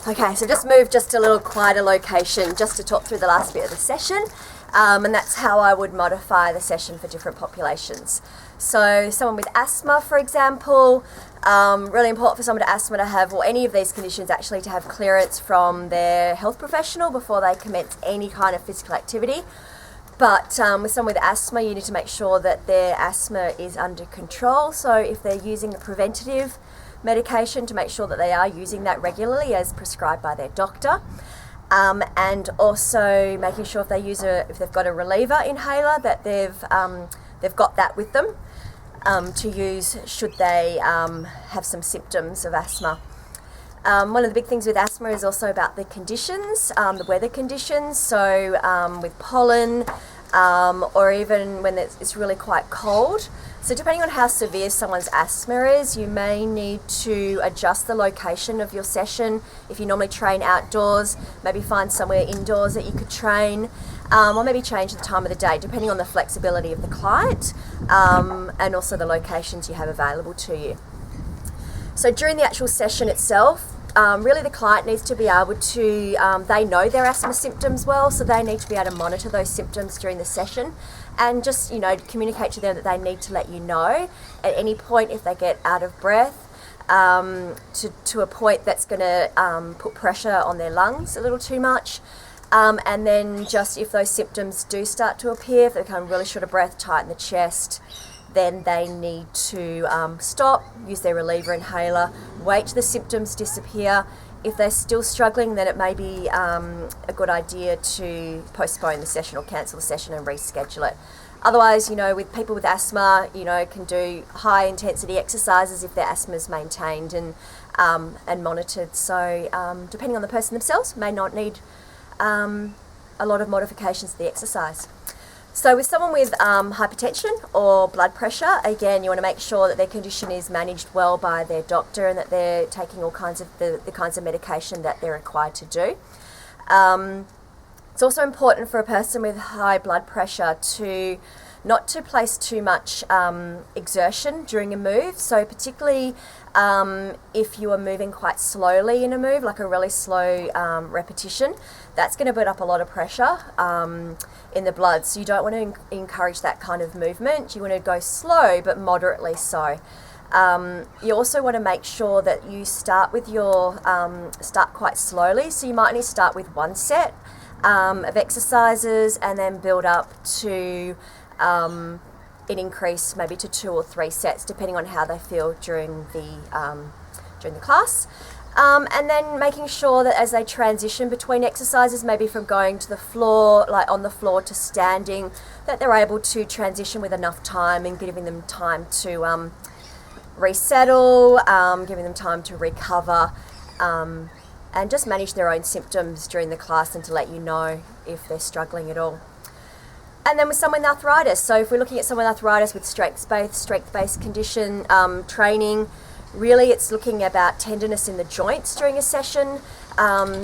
Okay, so just moved just a little quieter location just to talk through the last bit of the session, and that's how I would modify the session for different populations. So someone with asthma, for example, really important for someone with asthma to have, or any of these conditions actually, to have clearance from their health professional before they commence any kind of physical activity. But with someone with asthma, you need to make sure that their asthma is under control. So if they're using a preventative medication, to make sure that they are using that regularly as prescribed by their doctor. And also making sure if they've got a reliever inhaler, that they've got that with them to use should they have some symptoms of asthma. One of the big things with asthma is also about the conditions, the weather conditions. So with pollen, or even when it's really quite cold. So depending on how severe someone's asthma is, you may need to adjust the location of your session. If you normally train outdoors, maybe find somewhere indoors that you could train, or maybe change the time of the day, depending on the flexibility of the client, and also the locations you have available to you. So during the actual session itself, really the client needs to be able to, they know their asthma symptoms well, so they need to be able to monitor those symptoms during the session and just, communicate to them that they need to let you know at any point if they get out of breath, to a point that's going to put pressure on their lungs a little too much. And then just if those symptoms do start to appear, if they become really short of breath, tighten the chest, then they need to stop, use their reliever inhaler, wait till the symptoms disappear. If they're still struggling, then it may be a good idea to postpone the session or cancel the session and reschedule it. Otherwise, with people with asthma, can do high intensity exercises if their asthma is maintained and monitored. So depending on the person themselves, may not need a lot of modifications to the exercise. So with someone with hypertension or blood pressure, again, you want to make sure that their condition is managed well by their doctor and that they're taking all kinds of the kinds of medication that they're required to do. It's also important for a person with high blood pressure to not to place too much exertion during a move. So particularly if you are moving quite slowly in a move, like a really slow repetition, that's going to build up a lot of pressure in the blood. So you don't want to encourage that kind of movement. You want to go slow, but moderately so. You also want to make sure that you start with start quite slowly. So you might need to start with one set of exercises and then build up to an increase maybe to 2 or 3 sets, depending on how they feel during the class. And then making sure that as they transition between exercises, maybe from going to the floor, like on the floor, to standing, that they're able to transition with enough time and giving them time to resettle, giving them time to recover, and just manage their own symptoms during the class and to let you know if they're struggling at all. And then with someone with arthritis, so if we're looking at someone with arthritis with strength-based condition training, really it's looking about tenderness in the joints during a session.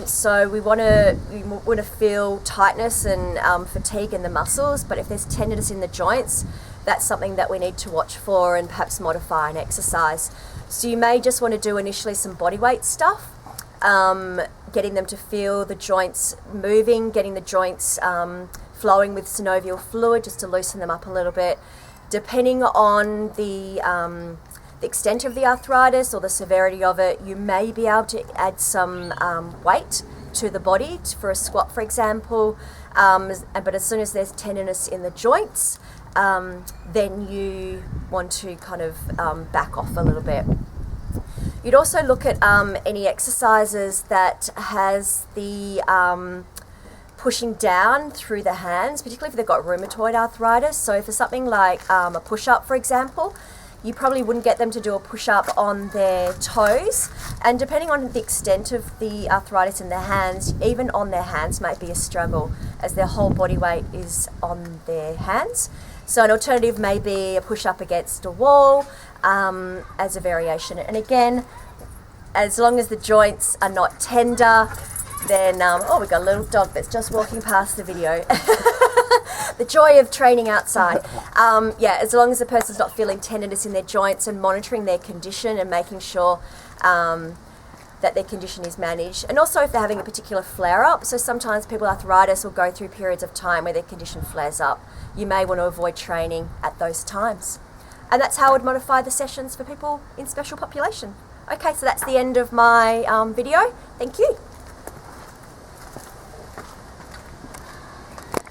So we want to feel tightness and fatigue in the muscles, but if there's tenderness in the joints, that's something that we need to watch for and perhaps modify an exercise. So you may just want to do initially some body weight stuff, getting them to feel the joints moving, getting the joints flowing with synovial fluid just to loosen them up a little bit. Depending on the extent of the arthritis or the severity of it, you may be able to add some weight to the body for a squat, for example. But as soon as there's tenderness in the joints, then you want to kind of back off a little bit. You'd also look at any exercises that has the pushing down through the hands, particularly if they've got rheumatoid arthritis. So for something like a push-up, for example, you probably wouldn't get them to do a push-up on their toes. And depending on the extent of the arthritis in their hands, even on their hands might be a struggle as their whole body weight is on their hands. So an alternative may be a push-up against a wall as a variation. And again, as long as the joints are not tender, then, we've got a little dog that's just walking past the video. The joy of training outside. As long as the person's not feeling tenderness in their joints and monitoring their condition and making sure that their condition is managed, and also if they're having a particular flare-up. So sometimes people with arthritis will go through periods of time where their condition flares up. You may want to avoid training at those times. And that's how I would modify the sessions for people in special population. Okay, so that's the end of my video. Thank you.